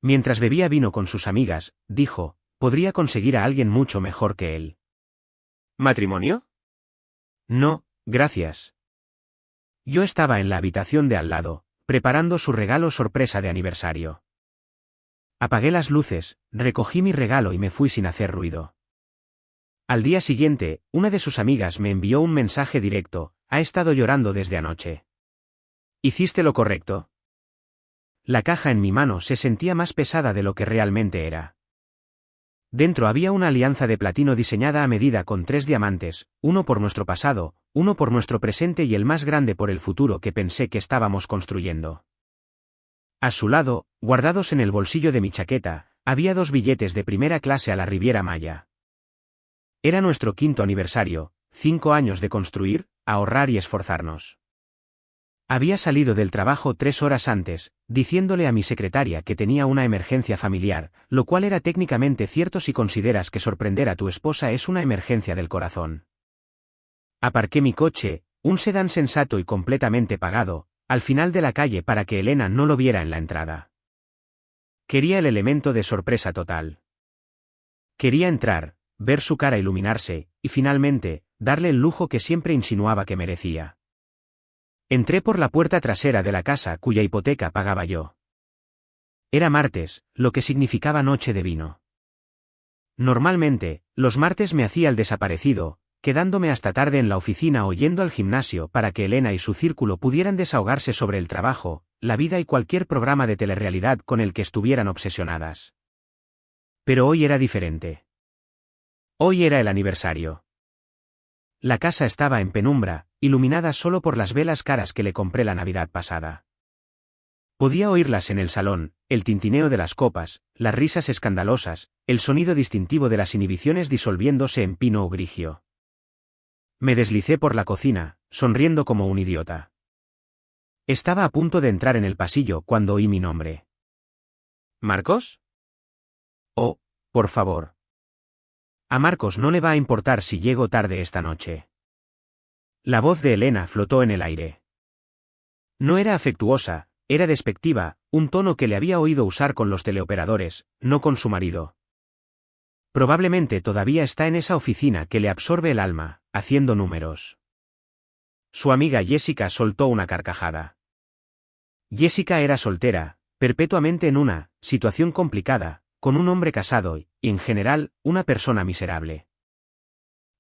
Mientras bebía vino con sus amigas, dijo, podría conseguir a alguien mucho mejor que él. ¿Matrimonio? No, gracias. Yo estaba en la habitación de al lado, preparando su regalo sorpresa de aniversario. Apagué las luces, recogí mi regalo y me fui sin hacer ruido. Al día siguiente, una de sus amigas me envió un mensaje directo, ha estado llorando desde anoche. ¿Hiciste lo correcto? La caja en mi mano se sentía más pesada de lo que realmente era. Dentro había una alianza de platino diseñada a medida con 3 diamantes, uno por nuestro pasado, uno por nuestro presente y el más grande por el futuro que pensé que estábamos construyendo. A su lado, guardados en el bolsillo de mi chaqueta, había 2 billetes de primera clase a la Riviera Maya. Era nuestro 5º aniversario, 5 años de construir, ahorrar y esforzarnos. Había salido del trabajo 3 horas antes, diciéndole a mi secretaria que tenía una emergencia familiar, lo cual era técnicamente cierto si consideras que sorprender a tu esposa es una emergencia del corazón. Aparqué mi coche, un sedán sensato y completamente pagado, al final de la calle para que Elena no lo viera en la entrada. Quería el elemento de sorpresa total. Quería entrar, ver su cara iluminarse, y finalmente, darle el lujo que siempre insinuaba que merecía. Entré por la puerta trasera de la casa cuya hipoteca pagaba yo. Era martes, lo que significaba noche de vino. Normalmente, los martes me hacía el desaparecido, quedándome hasta tarde en la oficina o yendo al gimnasio para que Elena y su círculo pudieran desahogarse sobre el trabajo, la vida y cualquier programa de telerrealidad con el que estuvieran obsesionadas. Pero hoy era diferente. Hoy era el aniversario. La casa estaba en penumbra, iluminada solo por las velas caras que le compré la Navidad pasada. Podía oírlas en el salón, el tintineo de las copas, las risas escandalosas, el sonido distintivo de las inhibiciones disolviéndose en pino o grigio. Me deslicé por la cocina, sonriendo como un idiota. Estaba a punto de entrar en el pasillo cuando oí mi nombre. ¿Marcos? Oh, por favor. A Marcos no le va a importar si llego tarde esta noche. La voz de Elena flotó en el aire. No era afectuosa, era despectiva, un tono que le había oído usar con los teleoperadores, no con su marido. Probablemente todavía está en esa oficina que le absorbe el alma, haciendo números. Su amiga Jessica soltó una carcajada. Jessica era soltera, perpetuamente en una situación complicada, con un hombre casado y, en general, una persona miserable.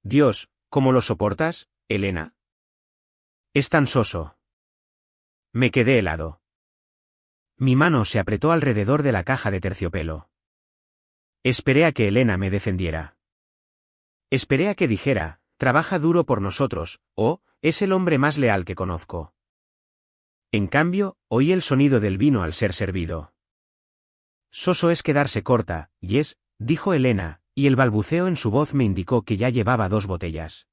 Dios, ¿cómo lo soportas, Elena? Es tan soso. Me quedé helado. Mi mano se apretó alrededor de la caja de terciopelo. Esperé a que Elena me defendiera. Esperé a que dijera, trabaja duro por nosotros, o, es el hombre más leal que conozco. En cambio, oí el sonido del vino al ser servido. Soso es quedarse corta, yes, dijo Elena, y el balbuceo en su voz me indicó que ya llevaba 2 botellas.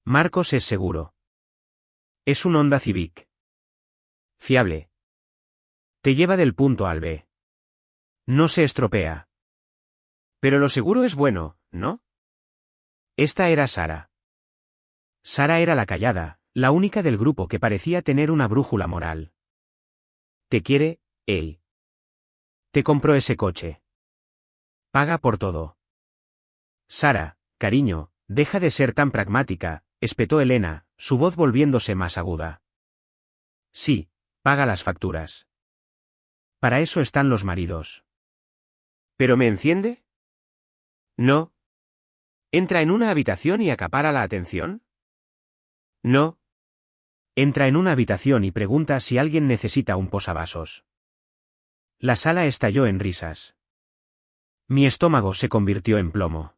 Marcos es seguro. Es un Honda Civic. Fiable. Te lleva del punto al B. No se estropea. Pero lo seguro es bueno, ¿no? Esta era Sara. Sara era la callada, la única del grupo que parecía tener una brújula moral. Te quiere, él. Te compró ese coche. Paga por todo. Sara, cariño, deja de ser tan pragmática, espetó Elena, su voz volviéndose más aguda. Sí, paga las facturas. Para eso están los maridos. ¿Pero me enciende? No. ¿Entra en una habitación y acapara la atención? No. Entra en una habitación y pregunta si alguien necesita un posavasos. La sala estalló en risas. Mi estómago se convirtió en plomo.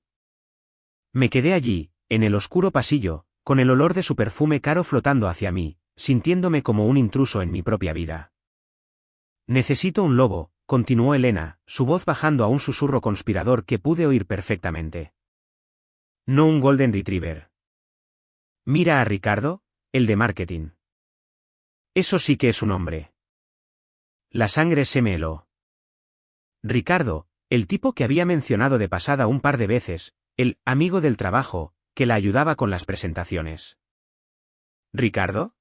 Me quedé allí, en el oscuro pasillo, con el olor de su perfume caro flotando hacia mí, sintiéndome como un intruso en mi propia vida. Necesito un lobo, continuó Elena, su voz bajando a un susurro conspirador que pude oír perfectamente. No un Golden Retriever. Mira a Ricardo, el de marketing. Eso sí que es un hombre. La sangre se me heló. Ricardo, el tipo que había mencionado de pasada un par de veces, el amigo del trabajo, que la ayudaba con las presentaciones. ¿Ricardo?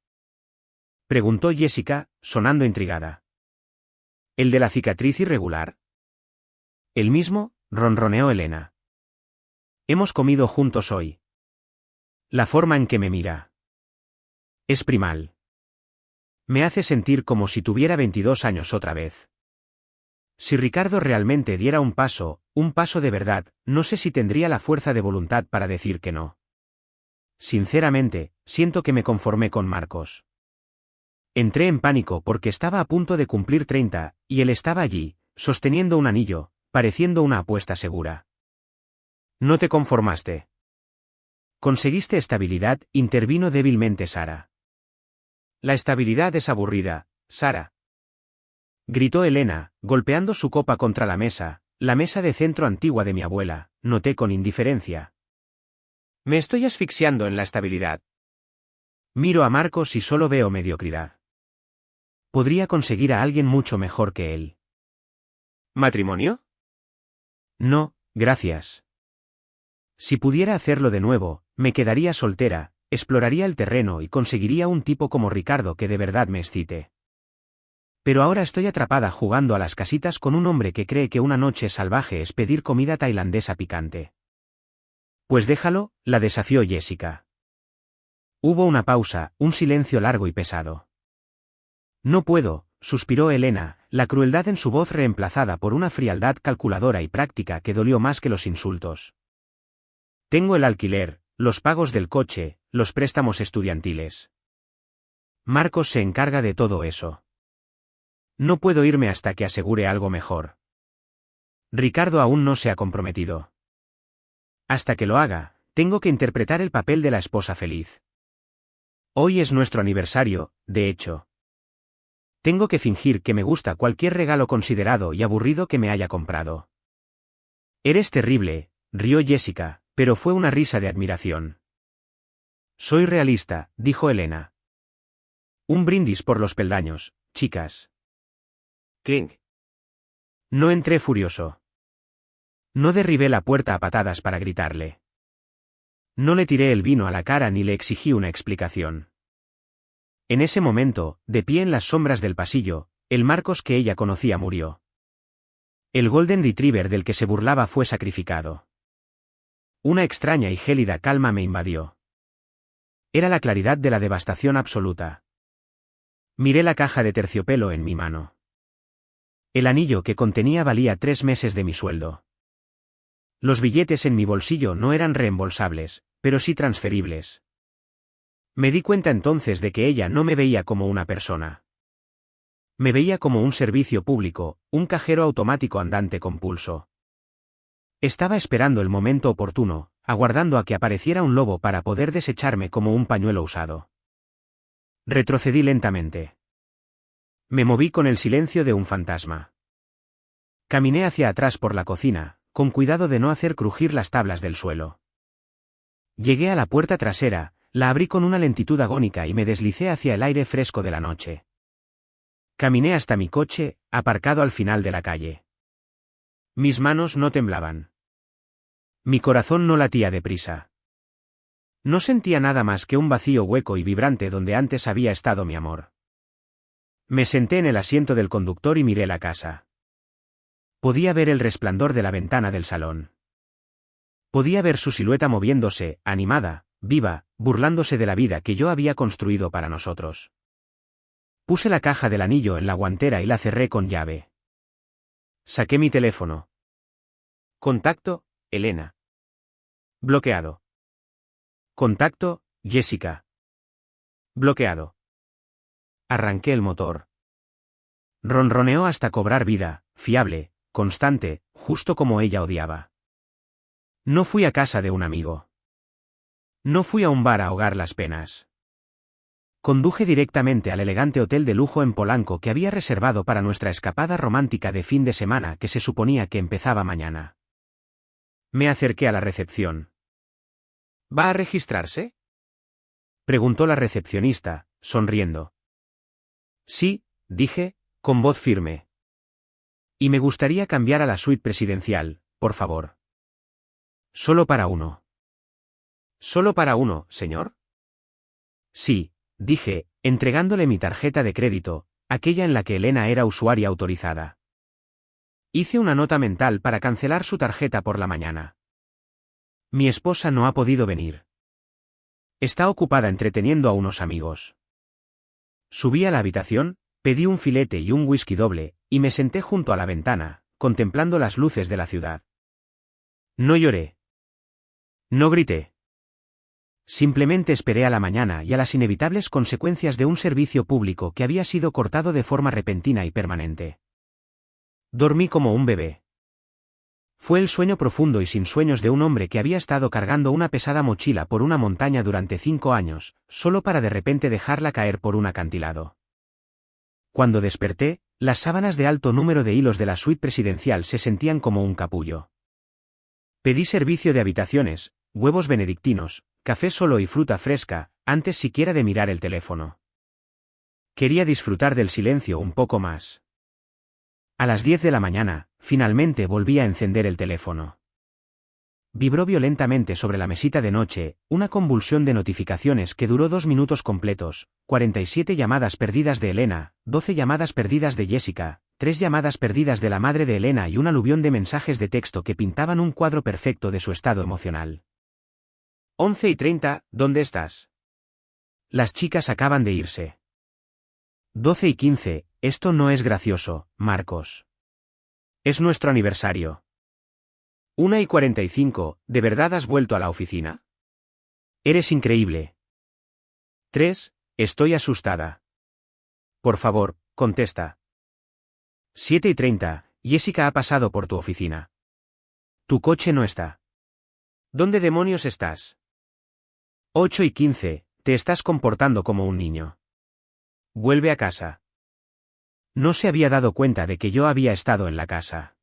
Preguntó Jessica, sonando intrigada. ¿El de la cicatriz irregular? El mismo, ronroneó Elena. Hemos comido juntos hoy. La forma en que me mira es primal. Me hace sentir como si tuviera 22 años otra vez. Si Ricardo realmente diera un paso de verdad, no sé si tendría la fuerza de voluntad para decir que no. Sinceramente, siento que me conformé con Marcos. Entré en pánico porque estaba a punto de cumplir 30, y él estaba allí, sosteniendo un anillo, pareciendo una apuesta segura. No te conformaste. Conseguiste estabilidad, intervino débilmente Sara. La estabilidad es aburrida, Sara. Gritó Elena, golpeando su copa contra la mesa de centro antigua de mi abuela, noté con indiferencia. Me estoy asfixiando en la estabilidad. Miro a Marcos y solo veo mediocridad. Podría conseguir a alguien mucho mejor que él. ¿Matrimonio? No, gracias. Si pudiera hacerlo de nuevo, me quedaría soltera, exploraría el terreno y conseguiría un tipo como Ricardo que de verdad me excite. Pero ahora estoy atrapada jugando a las casitas con un hombre que cree que una noche salvaje es pedir comida tailandesa picante. Pues déjalo, la desafió Jessica. Hubo una pausa, un silencio largo y pesado. No puedo, suspiró Elena, la crueldad en su voz reemplazada por una frialdad calculadora y práctica que dolió más que los insultos. Tengo el alquiler, los pagos del coche, los préstamos estudiantiles. Marcos se encarga de todo eso. No puedo irme hasta que asegure algo mejor. Ricardo aún no se ha comprometido. Hasta que lo haga, tengo que interpretar el papel de la esposa feliz. Hoy es nuestro aniversario, de hecho. Tengo que fingir que me gusta cualquier regalo considerado y aburrido que me haya comprado. Eres terrible, rió Jessica, pero fue una risa de admiración. Soy realista, dijo Elena. Un brindis por los peldaños, chicas. Clink. No entré furioso. No derribé la puerta a patadas para gritarle. No le tiré el vino a la cara ni le exigí una explicación. En ese momento, de pie en las sombras del pasillo, el Marcos que ella conocía murió. El Golden Retriever del que se burlaba fue sacrificado. Una extraña y gélida calma me invadió. Era la claridad de la devastación absoluta. Miré la caja de terciopelo en mi mano. El anillo que contenía valía 3 meses de mi sueldo. Los billetes en mi bolsillo no eran reembolsables, pero sí transferibles. Me di cuenta entonces de que ella no me veía como una persona. Me veía como un servicio público, un cajero automático andante con pulso. Estaba esperando el momento oportuno, aguardando a que apareciera un lobo para poder desecharme como un pañuelo usado. Retrocedí lentamente. Me moví con el silencio de un fantasma. Caminé hacia atrás por la cocina, con cuidado de no hacer crujir las tablas del suelo. Llegué a la puerta trasera, la abrí con una lentitud agónica y me deslicé hacia el aire fresco de la noche. Caminé hasta mi coche, aparcado al final de la calle. Mis manos no temblaban. Mi corazón no latía deprisa. No sentía nada más que un vacío hueco y vibrante donde antes había estado mi amor. Me senté en el asiento del conductor y miré la casa. Podía ver el resplandor de la ventana del salón. Podía ver su silueta moviéndose, animada, viva, burlándose de la vida que yo había construido para nosotros. Puse la caja del anillo en la guantera y la cerré con llave. Saqué mi teléfono. Contacto, Elena. Bloqueado. Contacto, Jessica. Bloqueado. Arranqué el motor. Ronroneó hasta cobrar vida, fiable, constante, justo como ella odiaba. No fui a casa de un amigo. No fui a un bar a ahogar las penas. Conduje directamente al elegante hotel de lujo en Polanco que había reservado para nuestra escapada romántica de fin de semana que se suponía que empezaba mañana. Me acerqué a la recepción. ¿Va a registrarse?, preguntó la recepcionista, sonriendo. Sí, dije, con voz firme. Y me gustaría cambiar a la suite presidencial, por favor. Solo para uno. ¿Solo para uno, señor? Sí, dije, entregándole mi tarjeta de crédito, aquella en la que Elena era usuaria autorizada. Hice una nota mental para cancelar su tarjeta por la mañana. Mi esposa no ha podido venir. Está ocupada entreteniendo a unos amigos. Subí a la habitación, pedí un filete y un whisky doble, y me senté junto a la ventana, contemplando las luces de la ciudad. No lloré. No grité. Simplemente esperé a la mañana y a las inevitables consecuencias de un servicio público que había sido cortado de forma repentina y permanente. Dormí como un bebé. Fue el sueño profundo y sin sueños de un hombre que había estado cargando una pesada mochila por una montaña durante 5 años, solo para de repente dejarla caer por un acantilado. Cuando desperté, las sábanas de alto número de hilos de la suite presidencial se sentían como un capullo. Pedí servicio de habitaciones, huevos benedictinos, café solo y fruta fresca, antes siquiera de mirar el teléfono. Quería disfrutar del silencio un poco más. A las 10 de la mañana, finalmente volví a encender el teléfono. Vibró violentamente sobre la mesita de noche, una convulsión de notificaciones que duró 2 minutos completos, 47 llamadas perdidas de Elena, 12 llamadas perdidas de Jessica, 3 llamadas perdidas de la madre de Elena y un aluvión de mensajes de texto que pintaban un cuadro perfecto de su estado emocional. 11:30, ¿dónde estás? Las chicas acaban de irse. 12:15, esto no es gracioso, Marcos. Es nuestro aniversario. 1:45, ¿de verdad has vuelto a la oficina? Eres increíble. 3, estoy asustada. Por favor, contesta. 7:30, Jessica ha pasado por tu oficina. Tu coche no está. ¿Dónde demonios estás? 8:15, te estás comportando como un niño. Vuelve a casa. No se había dado cuenta de que yo había estado en la casa.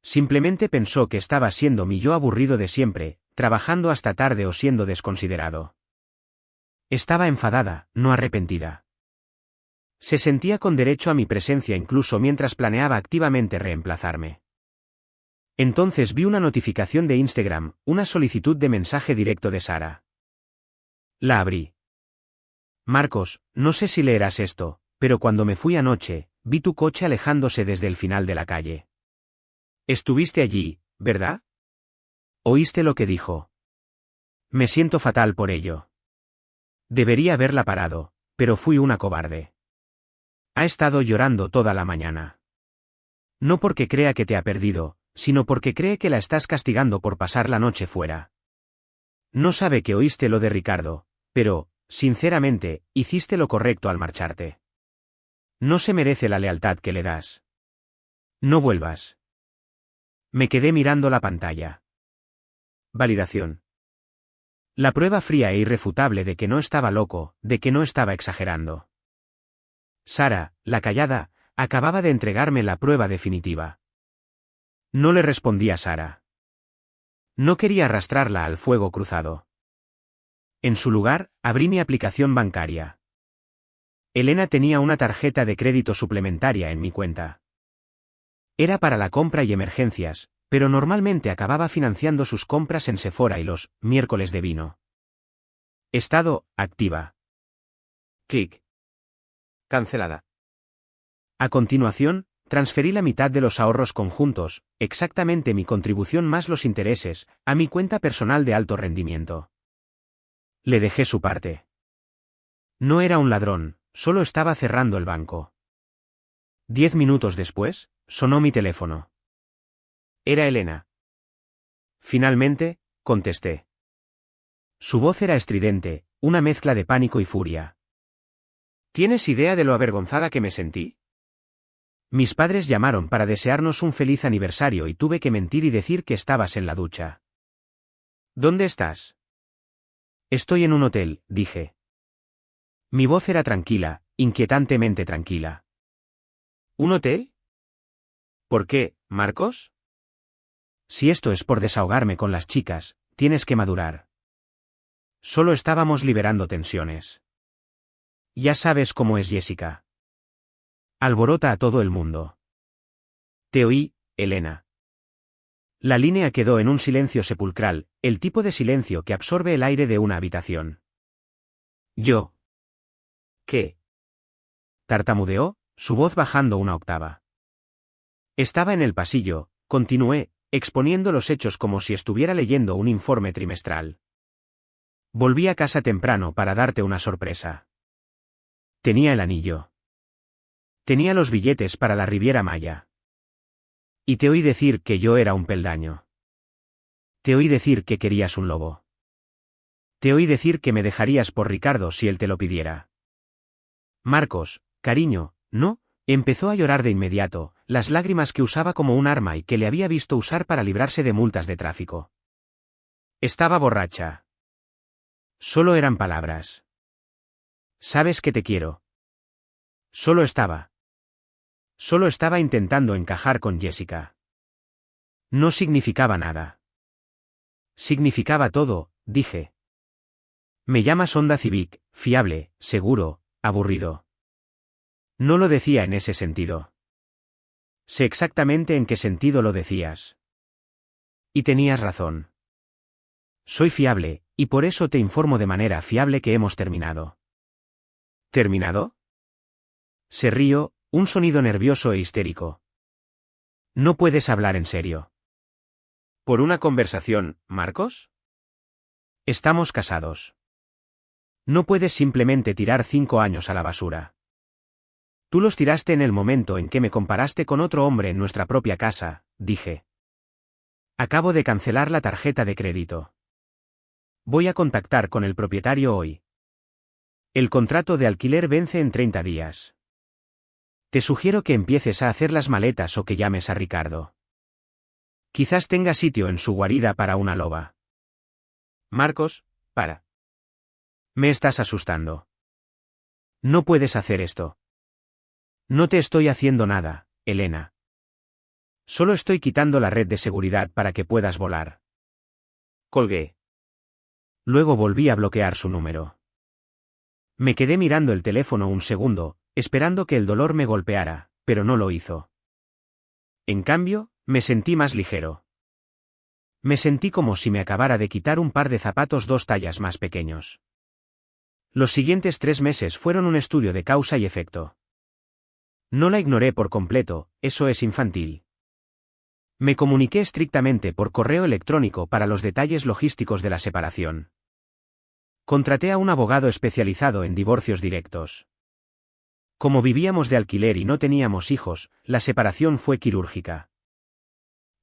Simplemente pensó que estaba siendo mi yo aburrido de siempre, trabajando hasta tarde o siendo desconsiderado. Estaba enfadada, no arrepentida. Se sentía con derecho a mi presencia incluso mientras planeaba activamente reemplazarme. Entonces vi una notificación de Instagram, una solicitud de mensaje directo de Sara. La abrí. Marcos, no sé si leerás esto, pero cuando me fui anoche, vi tu coche alejándose desde el final de la calle. Estuviste allí, ¿verdad? ¿Oíste lo que dijo? Me siento fatal por ello. Debería haberla parado, pero fui una cobarde. Ha estado llorando toda la mañana. No porque crea que te ha perdido, sino porque cree que la estás castigando por pasar la noche fuera. No sabe que oíste lo de Ricardo, pero, sinceramente, hiciste lo correcto al marcharte. No se merece la lealtad que le das. No vuelvas. Me quedé mirando la pantalla. Validación. La prueba fría e irrefutable de que no estaba loco, de que no estaba exagerando. Sara, la callada, acababa de entregarme la prueba definitiva. No le respondí a Sara. No quería arrastrarla al fuego cruzado. En su lugar, abrí mi aplicación bancaria. Elena tenía una tarjeta de crédito suplementaria en mi cuenta. Era para la compra y emergencias, pero normalmente acababa financiando sus compras en Sephora y los miércoles de vino. Estado, activa. Clic. Cancelada. A continuación, transferí la mitad de los ahorros conjuntos, exactamente mi contribución más los intereses, a mi cuenta personal de alto rendimiento. Le dejé su parte. No era un ladrón, solo estaba cerrando el banco. 10 minutos después, sonó mi teléfono. Era Elena. Finalmente, contesté. Su voz era estridente, una mezcla de pánico y furia. ¿Tienes idea de lo avergonzada que me sentí? Mis padres llamaron para desearnos un feliz aniversario y tuve que mentir y decir que estabas en la ducha. ¿Dónde estás? Estoy en un hotel, dije. Mi voz era tranquila, inquietantemente tranquila. ¿Un hotel? ¿Por qué, Marcos? Si esto es por desahogarme con las chicas, tienes que madurar. Solo estábamos liberando tensiones. Ya sabes cómo es Jessica. Alborota a todo el mundo. Te oí, Elena. La línea quedó en un silencio sepulcral, el tipo de silencio que absorbe el aire de una habitación. Yo. ¿Qué? tartamudeó, su voz bajando una octava. Estaba en el pasillo, continué, exponiendo los hechos como si estuviera leyendo un informe trimestral. Volví a casa temprano para darte una sorpresa. Tenía el anillo. Tenía los billetes para la Riviera Maya. Y te oí decir que yo era un peldaño. Te oí decir que querías un lobo. Te oí decir que me dejarías por Ricardo si él te lo pidiera. Marcos, cariño, no, empezó a llorar de inmediato, las lágrimas que usaba como un arma y que le había visto usar para librarse de multas de tráfico. Estaba borracha. Solo eran palabras. Sabes que te quiero. Solo estaba intentando encajar con Jessica. No significaba nada. Significaba todo, dije. Me llamas Honda Civic, fiable, seguro, aburrido. No lo decía en ese sentido. Sé exactamente en qué sentido lo decías. Y tenías razón. Soy fiable, y por eso te informo de manera fiable que hemos terminado. ¿Terminado? Se rió, un sonido nervioso e histérico. No puedes hablar en serio. ¿Por una conversación, Marcos? Estamos casados. No puedes simplemente tirar 5 años a la basura. Tú los tiraste en el momento en que me comparaste con otro hombre en nuestra propia casa, dije. Acabo de cancelar la tarjeta de crédito. Voy a contactar con el propietario hoy. El contrato de alquiler vence en 30 días. Te sugiero que empieces a hacer las maletas o que llames a Ricardo. Quizás tenga sitio en su guarida para una loba. Marcos, para. Me estás asustando. No puedes hacer esto. No te estoy haciendo nada, Elena. Solo estoy quitando la red de seguridad para que puedas volar. Colgué. Luego volví a bloquear su número. Me quedé mirando el teléfono un segundo, esperando que el dolor me golpeara, pero no lo hizo. En cambio, me sentí más ligero. Me sentí como si me acabara de quitar un par de zapatos 2 tallas más pequeños. Los siguientes 3 meses fueron un estudio de causa y efecto. No la ignoré por completo, eso es infantil. Me comuniqué estrictamente por correo electrónico para los detalles logísticos de la separación. Contraté a un abogado especializado en divorcios directos. Como vivíamos de alquiler y no teníamos hijos, la separación fue quirúrgica.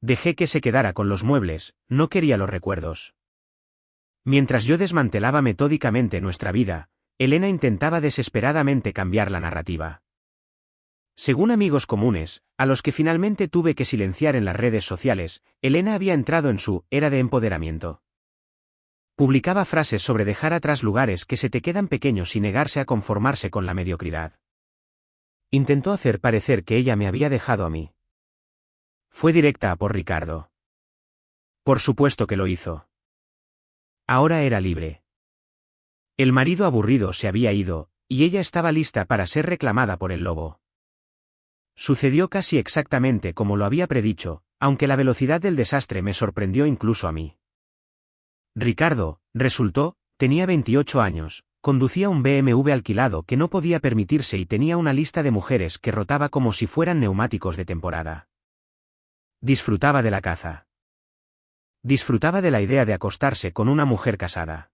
Dejé que se quedara con los muebles, no quería los recuerdos. Mientras yo desmantelaba metódicamente nuestra vida, Elena intentaba desesperadamente cambiar la narrativa. Según amigos comunes, a los que finalmente tuve que silenciar en las redes sociales, Elena había entrado en su era de empoderamiento. Publicaba frases sobre dejar atrás lugares que se te quedan pequeños y negarse a conformarse con la mediocridad. Intentó hacer parecer que ella me había dejado a mí. Fue directa a por Ricardo. Por supuesto que lo hizo. Ahora era libre. El marido aburrido se había ido, y ella estaba lista para ser reclamada por el lobo. Sucedió casi exactamente como lo había predicho, aunque la velocidad del desastre me sorprendió incluso a mí. Ricardo, resultó, tenía 28 años, conducía un BMW alquilado que no podía permitirse y tenía una lista de mujeres que rotaba como si fueran neumáticos de temporada. Disfrutaba de la caza. Disfrutaba de la idea de acostarse con una mujer casada.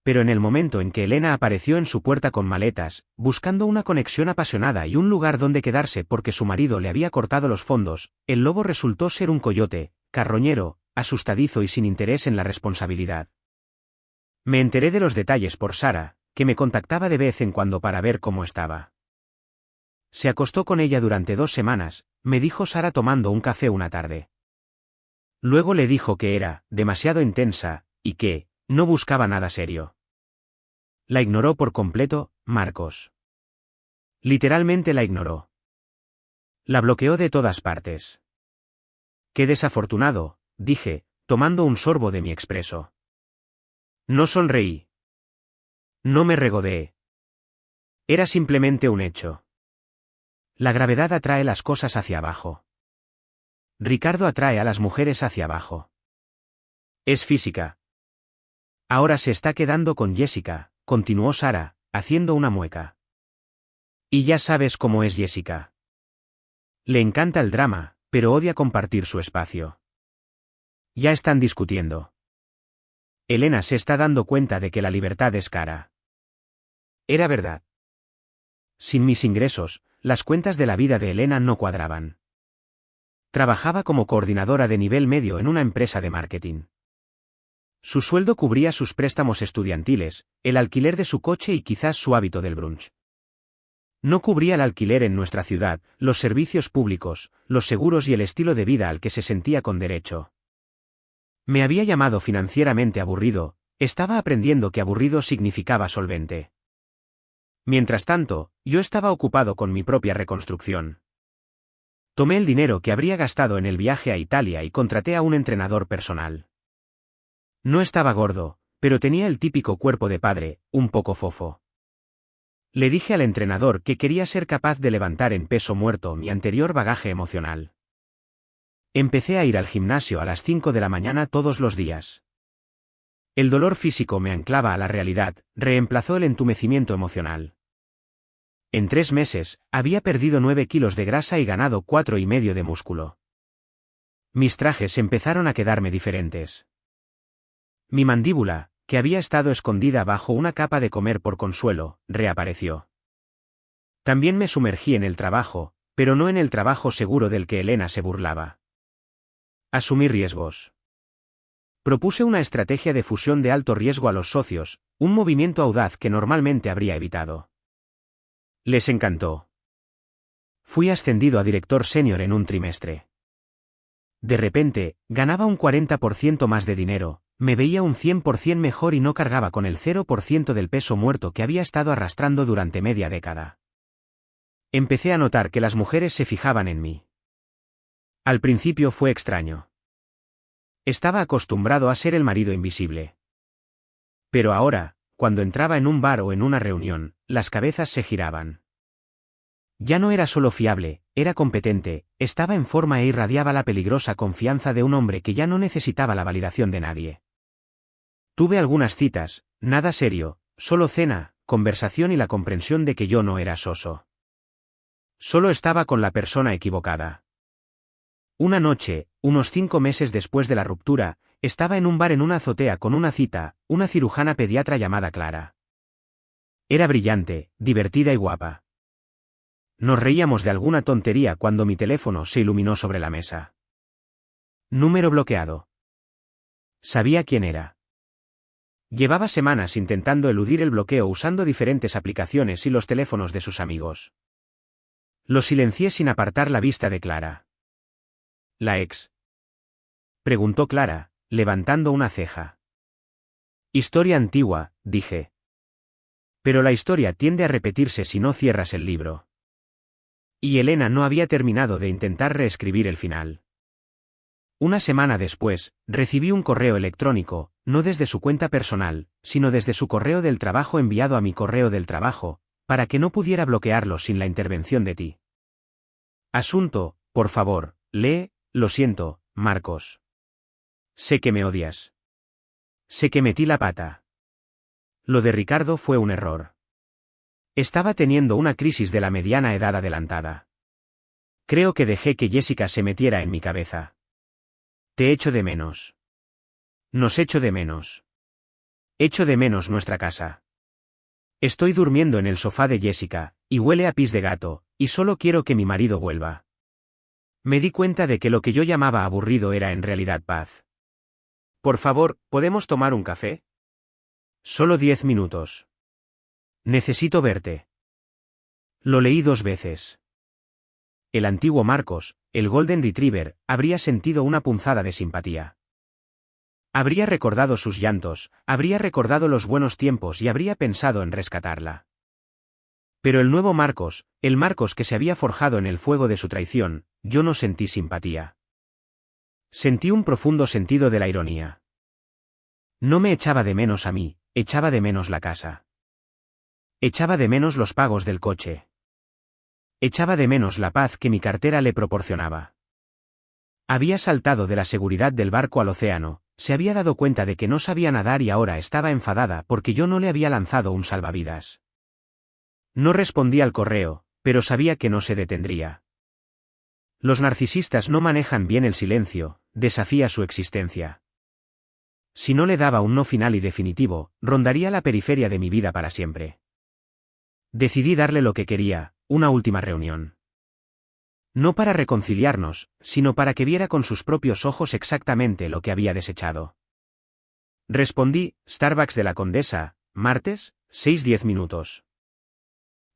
Pero en el momento en que Elena apareció en su puerta con maletas, buscando una conexión apasionada y un lugar donde quedarse porque su marido le había cortado los fondos, el lobo resultó ser un coyote, carroñero, asustadizo y sin interés en la responsabilidad. Me enteré de los detalles por Sara, que me contactaba de vez en cuando para ver cómo estaba. Se acostó con ella durante 2 semanas, me dijo Sara tomando un café una tarde. Luego le dijo que era demasiado intensa, y que no buscaba nada serio. La ignoró por completo, Marcos. Literalmente la ignoró. La bloqueó de todas partes. Qué desafortunado, dije, tomando un sorbo de mi expreso. No sonreí. No me regodeé. Era simplemente un hecho. La gravedad atrae las cosas hacia abajo. Ricardo atrae a las mujeres hacia abajo. Es física. Ahora se está quedando con Jessica, continuó Sara, haciendo una mueca. Y ya sabes cómo es Jessica. Le encanta el drama, pero odia compartir su espacio. Ya están discutiendo. Elena se está dando cuenta de que la libertad es cara. Era verdad. Sin mis ingresos, las cuentas de la vida de Elena no cuadraban. Trabajaba como coordinadora de nivel medio en una empresa de marketing. Su sueldo cubría sus préstamos estudiantiles, el alquiler de su coche y quizás su hábito del brunch. No cubría el alquiler en nuestra ciudad, los servicios públicos, los seguros y el estilo de vida al que se sentía con derecho. Me había llamado financieramente aburrido, estaba aprendiendo que aburrido significaba solvente. Mientras tanto, yo estaba ocupado con mi propia reconstrucción. Tomé el dinero que habría gastado en el viaje a Italia y contraté a un entrenador personal. No estaba gordo, pero tenía el típico cuerpo de padre, un poco fofo. Le dije al entrenador que quería ser capaz de levantar en peso muerto mi anterior bagaje emocional. Empecé a ir al gimnasio a las 5 de la mañana todos los días. El dolor físico me anclaba a la realidad, reemplazó el entumecimiento emocional. En 3 meses, había perdido 9 kilos de grasa y ganado 4,5 de músculo. Mis trajes empezaron a quedarme diferentes. Mi mandíbula, que había estado escondida bajo una capa de comer por consuelo, reapareció. También me sumergí en el trabajo, pero no en el trabajo seguro del que Elena se burlaba. Asumí riesgos. Propuse una estrategia de fusión de alto riesgo a los socios, un movimiento audaz que normalmente habría evitado. Les encantó. Fui ascendido a director senior en un trimestre. De repente, ganaba un 40% más de dinero, me veía un 100% mejor y no cargaba con el 0% del peso muerto que había estado arrastrando durante media década. Empecé a notar que las mujeres se fijaban en mí. Al principio fue extraño. Estaba acostumbrado a ser el marido invisible. Pero ahora, cuando entraba en un bar o en una reunión, las cabezas se giraban. Ya no era solo fiable, era competente, estaba en forma e irradiaba la peligrosa confianza de un hombre que ya no necesitaba la validación de nadie. Tuve algunas citas, nada serio, solo cena, conversación y la comprensión de que yo no era soso. Solo estaba con la persona equivocada. Una noche, unos 5 meses después de la ruptura, estaba en un bar en una azotea con una cita, una cirujana pediatra llamada Clara. Era brillante, divertida y guapa. Nos reíamos de alguna tontería cuando mi teléfono se iluminó sobre la mesa. Número bloqueado. Sabía quién era. Llevaba semanas intentando eludir el bloqueo usando diferentes aplicaciones y los teléfonos de sus amigos. Lo silencié sin apartar la vista de Clara. ¿La ex? Preguntó Clara, levantando una ceja. Historia antigua, dije. Pero la historia tiende a repetirse si no cierras el libro. Y Elena no había terminado de intentar reescribir el final. Una semana después, recibí un correo electrónico, no desde su cuenta personal, sino desde su correo del trabajo enviado a mi correo del trabajo, para que no pudiera bloquearlo sin la intervención de ti. Asunto, por favor, lee, lo siento, Marcos. Sé que me odias. Sé que metí la pata. Lo de Ricardo fue un error. Estaba teniendo una crisis de la mediana edad adelantada. Creo que dejé que Jessica se metiera en mi cabeza. Te echo de menos. Nos echo de menos. Echo de menos nuestra casa. Estoy durmiendo en el sofá de Jessica, y huele a pis de gato, y solo quiero que mi marido vuelva. Me di cuenta de que lo que yo llamaba aburrido era en realidad paz. Por favor, ¿podemos tomar un café? Solo 10 minutos. Necesito verte. Lo leí 2 veces. El antiguo Marcos, el Golden Retriever, habría sentido una punzada de simpatía. Habría recordado sus llantos, habría recordado los buenos tiempos y habría pensado en rescatarla. Pero el nuevo Marcos, el Marcos que se había forjado en el fuego de su traición, yo no sentí simpatía. Sentí un profundo sentido de la ironía. No me echaba de menos a mí, echaba de menos la casa. Echaba de menos los pagos del coche. Echaba de menos la paz que mi cartera le proporcionaba. Había saltado de la seguridad del barco al océano, se había dado cuenta de que no sabía nadar y ahora estaba enfadada porque yo no le había lanzado un salvavidas. No respondí al correo, pero sabía que no se detendría. Los narcisistas no manejan bien el silencio, desafía su existencia. Si no le daba un no final y definitivo, rondaría la periferia de mi vida para siempre. Decidí darle lo que quería, una última reunión. No para reconciliarnos, sino para que viera con sus propios ojos exactamente lo que había desechado. Respondí, Starbucks de la Condesa, martes, 6:10 minutos.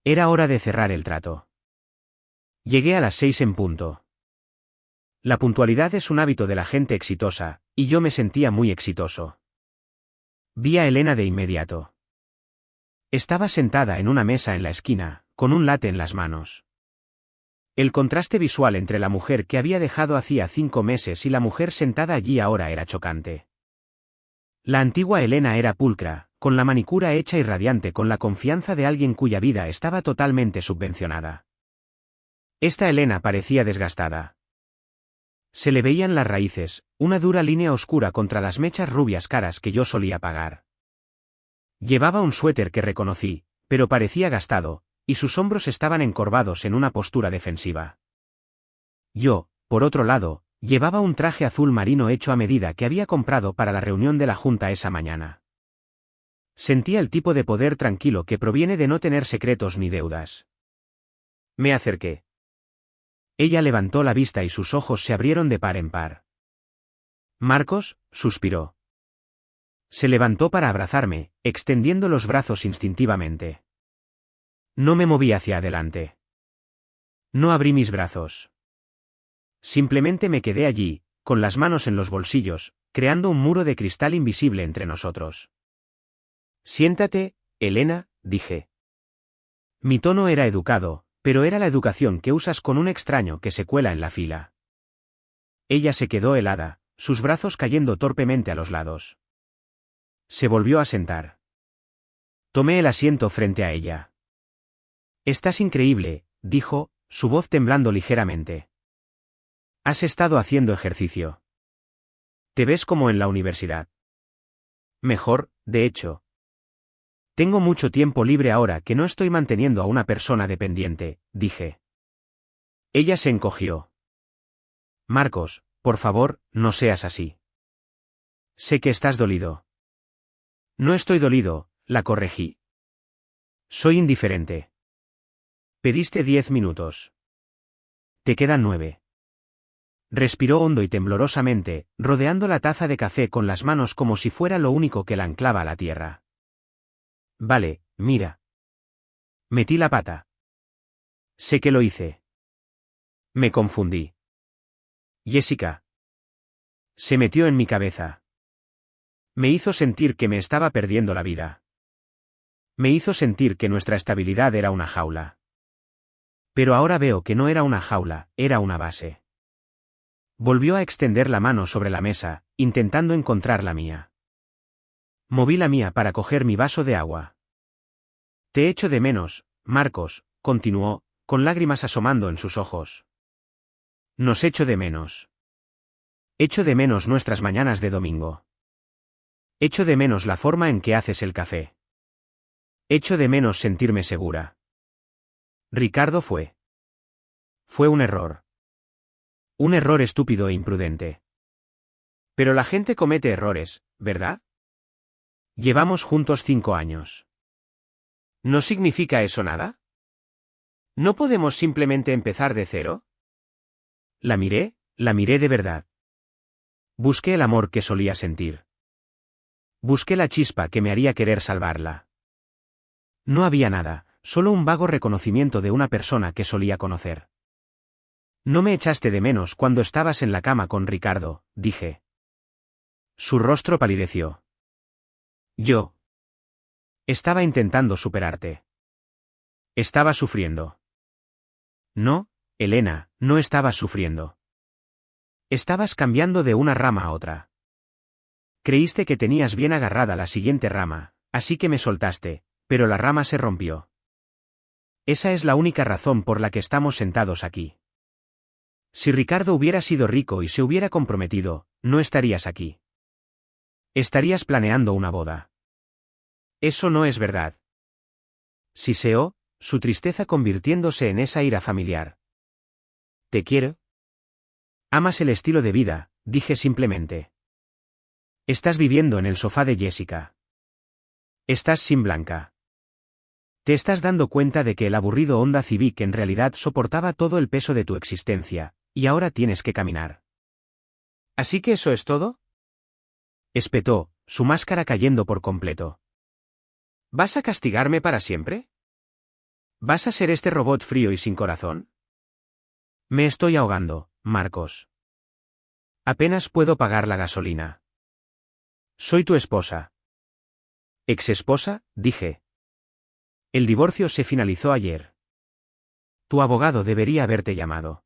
Era hora de cerrar el trato. Llegué a las 6 en punto. La puntualidad es un hábito de la gente exitosa, y yo me sentía muy exitoso. Vi a Elena de inmediato. Estaba sentada en una mesa en la esquina, con un latte en las manos. El contraste visual entre la mujer que había dejado hacía 5 meses y la mujer sentada allí ahora era chocante. La antigua Elena era pulcra, con la manicura hecha y radiante con la confianza de alguien cuya vida estaba totalmente subvencionada. Esta Elena parecía desgastada. Se le veían las raíces, una dura línea oscura contra las mechas rubias caras que yo solía pagar. Llevaba un suéter que reconocí, pero parecía gastado, y sus hombros estaban encorvados en una postura defensiva. Yo, por otro lado, llevaba un traje azul marino hecho a medida que había comprado para la reunión de la junta esa mañana. Sentía el tipo de poder tranquilo que proviene de no tener secretos ni deudas. Me acerqué. Ella levantó la vista y sus ojos se abrieron de par en par. Marcos, suspiró. Se levantó para abrazarme, extendiendo los brazos instintivamente. No me moví hacia adelante. No abrí mis brazos. Simplemente me quedé allí, con las manos en los bolsillos, creando un muro de cristal invisible entre nosotros. Siéntate, Elena, dije. Mi tono era educado, pero era la educación que usas con un extraño que se cuela en la fila. Ella se quedó helada, sus brazos cayendo torpemente a los lados. Se volvió a sentar. Tomé el asiento frente a ella. Estás increíble, dijo, su voz temblando ligeramente. Has estado haciendo ejercicio. Te ves como en la universidad. Mejor, de hecho. Tengo mucho tiempo libre ahora que no estoy manteniendo a una persona dependiente, dije. Ella se encogió. Marcos, por favor, no seas así. Sé que estás dolido. No estoy dolido, la corregí. Soy indiferente. Pediste 10 minutos. Te quedan 9. Respiró hondo y temblorosamente, rodeando la taza de café con las manos como si fuera lo único que la anclaba a la tierra. Vale, mira. Metí la pata. Sé que lo hice. Me confundí. Jessica. Se metió en mi cabeza. Me hizo sentir que me estaba perdiendo la vida. Me hizo sentir que nuestra estabilidad era una jaula. Pero ahora veo que no era una jaula, era una base. Volvió a extender la mano sobre la mesa, intentando encontrar la mía. Moví la mía para coger mi vaso de agua. Te echo de menos, Marcos, continuó, con lágrimas asomando en sus ojos. Nos echo de menos. Echo de menos nuestras mañanas de domingo. Echo de menos la forma en que haces el café. Echo de menos sentirme segura. Ricardo fue. Fue un error. Un error estúpido e imprudente. Pero la gente comete errores, ¿verdad? Llevamos juntos 5 años. ¿No significa eso nada? ¿No podemos simplemente empezar de cero? La miré de verdad. Busqué el amor que solía sentir. Busqué la chispa que me haría querer salvarla. No había nada, solo un vago reconocimiento de una persona que solía conocer. No me echaste de menos cuando estabas en la cama con Ricardo, dije. Su rostro palideció. Yo. Estaba intentando superarte. Estaba sufriendo. No, Elena, no estabas sufriendo. Estabas cambiando de una rama a otra. Creíste que tenías bien agarrada la siguiente rama, así que me soltaste, pero la rama se rompió. Esa es la única razón por la que estamos sentados aquí. Si Ricardo hubiera sido rico y se hubiera comprometido, no estarías aquí. Estarías planeando una boda. Eso no es verdad. Siseo, su tristeza convirtiéndose en esa ira familiar. ¿Te quiero? Amas el estilo de vida, dije simplemente. Estás viviendo en el sofá de Jessica. Estás sin Blanca. Te estás dando cuenta de que el aburrido Honda Civic en realidad soportaba todo el peso de tu existencia, y ahora tienes que caminar. ¿Así que eso es todo? Espetó, su máscara cayendo por completo. ¿Vas a castigarme para siempre? ¿Vas a ser este robot frío y sin corazón? Me estoy ahogando, Marcos. Apenas puedo pagar la gasolina. Soy tu esposa. ¿Ex-esposa?, dije. El divorcio se finalizó ayer. Tu abogado debería haberte llamado.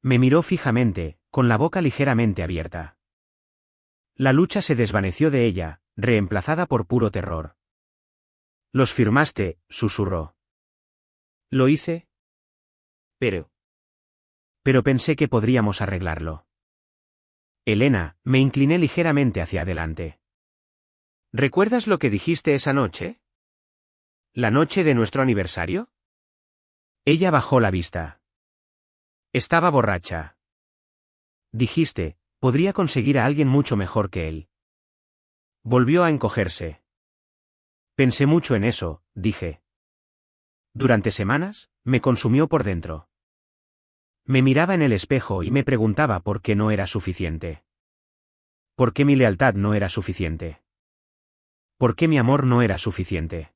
Me miró fijamente, con la boca ligeramente abierta. La lucha se desvaneció de ella, reemplazada por puro terror. Los firmaste, susurró. ¿Lo hice? Pero pensé que podríamos arreglarlo. Elena, me incliné ligeramente hacia adelante. ¿Recuerdas lo que dijiste esa noche? ¿La noche de nuestro aniversario? Ella bajó la vista. Estaba borracha. Dijiste, podría conseguir a alguien mucho mejor que él. Volvió a encogerse. Pensé mucho en eso, dije. Durante semanas, me consumió por dentro. Me miraba en el espejo y me preguntaba por qué no era suficiente. ¿Por qué mi lealtad no era suficiente? ¿Por qué mi amor no era suficiente?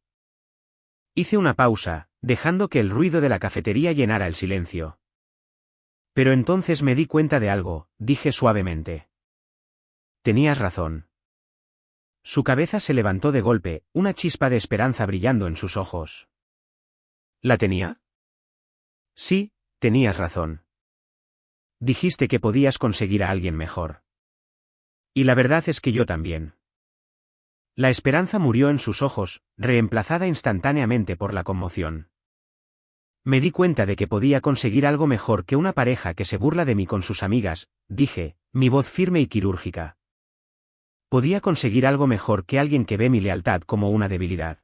Hice una pausa, dejando que el ruido de la cafetería llenara el silencio. Pero entonces me di cuenta de algo, dije suavemente. Tenías razón. Su cabeza se levantó de golpe, una chispa de esperanza brillando en sus ojos. ¿La tenía? Sí, tenías razón. Dijiste que podías conseguir a alguien mejor. Y la verdad es que yo también. La esperanza murió en sus ojos, reemplazada instantáneamente por la conmoción. Me di cuenta de que podía conseguir algo mejor que una pareja que se burla de mí con sus amigas, dije, mi voz firme y quirúrgica. Podía conseguir algo mejor que alguien que ve mi lealtad como una debilidad.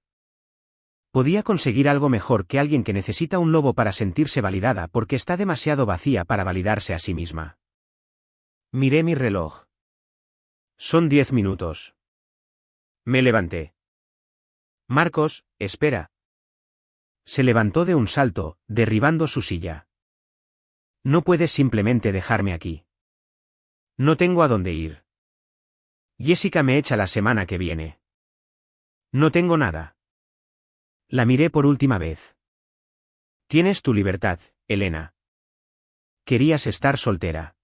Podía conseguir algo mejor que alguien que necesita un lobo para sentirse validada porque está demasiado vacía para validarse a sí misma. Miré mi reloj. Son 10 minutos. Me levanté. Marcos, espera. Se levantó de un salto, derribando su silla. No puedes simplemente dejarme aquí. No tengo a dónde ir. Jessica me echa la semana que viene. No tengo nada. La miré por última vez. Tienes tu libertad, Elena. Querías estar soltera.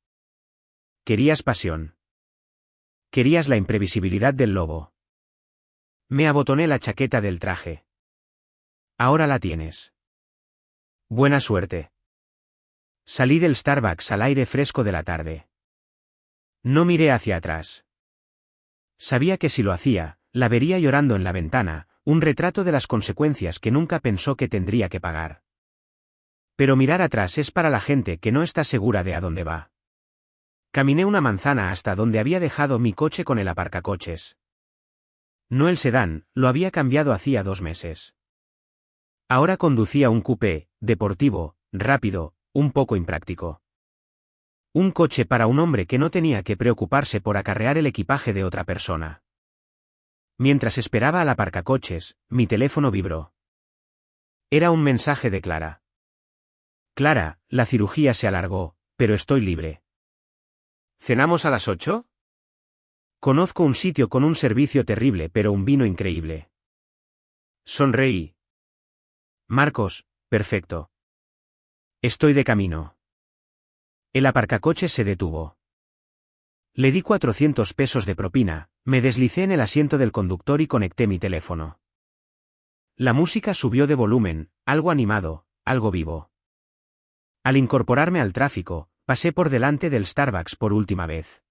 Querías pasión. Querías la imprevisibilidad del lobo. Me abotoné la chaqueta del traje. Ahora la tienes. Buena suerte. Salí del Starbucks al aire fresco de la tarde. No miré hacia atrás. Sabía que si lo hacía, la vería llorando en la ventana, un retrato de las consecuencias que nunca pensó que tendría que pagar. Pero mirar atrás es para la gente que no está segura de a dónde va. Caminé una manzana hasta donde había dejado mi coche con el aparcacoches. No el sedán, lo había cambiado hacía 2 meses. Ahora conducía un coupé, deportivo, rápido, un poco impráctico. Un coche para un hombre que no tenía que preocuparse por acarrear el equipaje de otra persona. Mientras esperaba al aparcacoches, mi teléfono vibró. Era un mensaje de Clara. Clara, la cirugía se alargó, pero estoy libre. ¿Cenamos a las 8? Conozco un sitio con un servicio terrible pero un vino increíble. Sonreí. Marcos, perfecto. Estoy de camino. El aparcacoches se detuvo. Le di 400 pesos de propina, me deslicé en el asiento del conductor y conecté mi teléfono. La música subió de volumen, algo animado, algo vivo. Al incorporarme al tráfico, pasé por delante del Starbucks por última vez.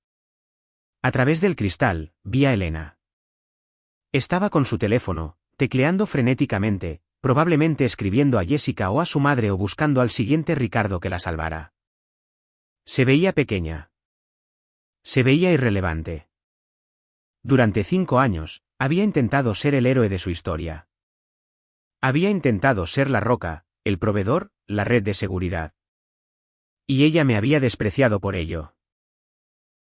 A través del cristal, vi a Elena. Estaba con su teléfono, tecleando frenéticamente, probablemente escribiendo a Jessica o a su madre o buscando al siguiente Ricardo que la salvara. Se veía pequeña. Se veía irrelevante. Durante 5 años, había intentado ser el héroe de su historia. Había intentado ser la roca, el proveedor, la red de seguridad. Y ella me había despreciado por ello.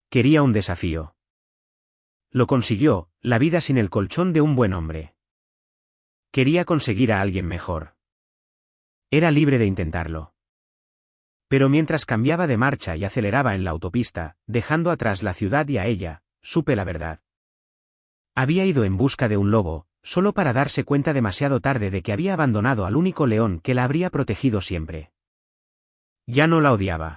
Quería un desafío. Lo consiguió, la vida sin el colchón de un buen hombre. Quería conseguir a alguien mejor. Era libre de intentarlo. Pero mientras cambiaba de marcha y aceleraba en la autopista, dejando atrás la ciudad y a ella, supe la verdad. Había ido en busca de un lobo, solo para darse cuenta demasiado tarde de que había abandonado al único león que la habría protegido siempre. Ya no la odiaba.